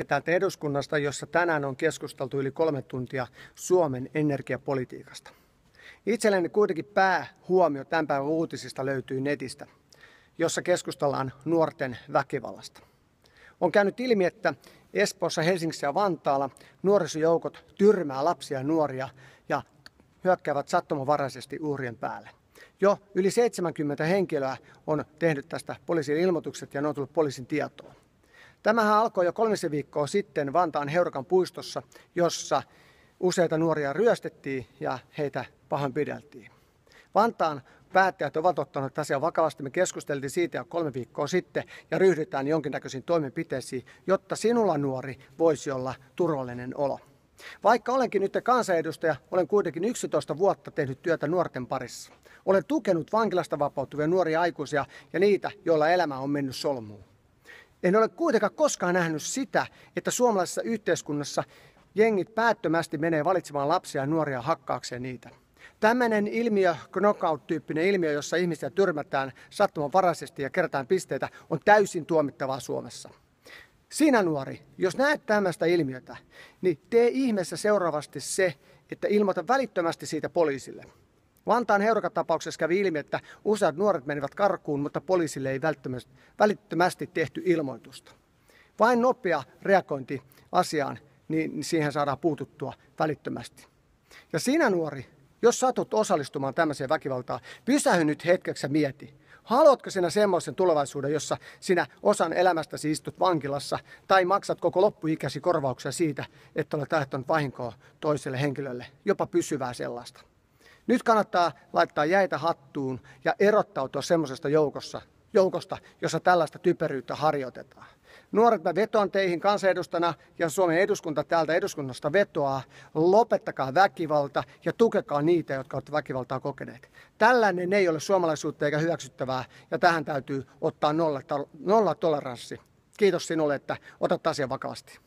Täältä eduskunnasta, jossa tänään on keskusteltu yli 3 tuntia Suomen energiapolitiikasta. Itselleni kuitenkin päähuomio tämän päivän uutisista löytyy netistä, jossa keskustellaan nuorten väkivallasta. On käynyt ilmi, että Espoossa, Helsingissä ja Vantaalla nuorisojoukot tyrmää lapsia ja nuoria ja hyökkäävät sattumanvaraisesti uhrien päälle. Jo yli 70 henkilöä on tehnyt tästä poliisin ilmoitukset ja ne on tullut poliisin tietoon. Tämähän alkoi jo 3 viikkoa sitten Vantaan Heurakan puistossa, jossa useita nuoria ryöstettiin ja heitä pahoinpideltiin. Vantaan päättäjät ovat ottaneet asian vakavasti. Me keskusteltiin siitä jo 3 viikkoa sitten ja ryhdytään jonkinnäköisiin toimenpiteisiin, jotta sinulla nuori voisi olla turvallinen olo. Vaikka olenkin nyt kansanedustaja, olen kuitenkin 11 vuotta tehnyt työtä nuorten parissa. Olen tukenut vankilasta vapautuvia nuoria aikuisia ja niitä, joilla elämä on mennyt solmuun. En ole kuitenkaan koskaan nähnyt sitä, että suomalaisessa yhteiskunnassa jengit päättömästi menee valitsemaan lapsia ja nuoria hakkaakseen niitä. Tällainen ilmiö, knockout-tyyppinen ilmiö, jossa ihmisiä tyrmätään sattumanvaraisesti ja kerätään pisteitä, on täysin tuomittavaa Suomessa. Sinä nuori, jos näet tämmöistä ilmiötä, niin tee ihmeessä seuraavasti se, että ilmoita välittömästi siitä poliisille. Vantaan Heurakan-tapauksessa kävi ilmi, että useat nuoret menivät karkuun, mutta poliisille ei välittömästi tehty ilmoitusta. Vain nopea reagointi asiaan, niin siihen saadaan puututtua välittömästi. Ja sinä nuori, jos satut osallistumaan tämmöiseen väkivaltaan, pysähy nyt hetkeksi ja mieti. Haluatko sinä semmoisen tulevaisuuden, jossa sinä osan elämästäsi istut vankilassa tai maksat koko loppuikäsi korvauksia siitä, että olet aiheuttanut vahinkoa toiselle henkilölle, jopa pysyvää sellaista? Nyt kannattaa laittaa jäitä hattuun ja erottautua semmoisesta joukosta, jossa tällaista typeryyttä harjoitetaan. Nuoret, mä vetoan teihin kansanedustajana ja Suomen eduskunta täältä eduskunnasta vetoaa, lopettakaa väkivalta ja tukekaa niitä, jotka ovat väkivaltaa kokeneet. Tällainen ei ole suomalaisuutta eikä hyväksyttävää ja tähän täytyy ottaa nolla toleranssi. Kiitos sinulle, että otat asian vakavasti.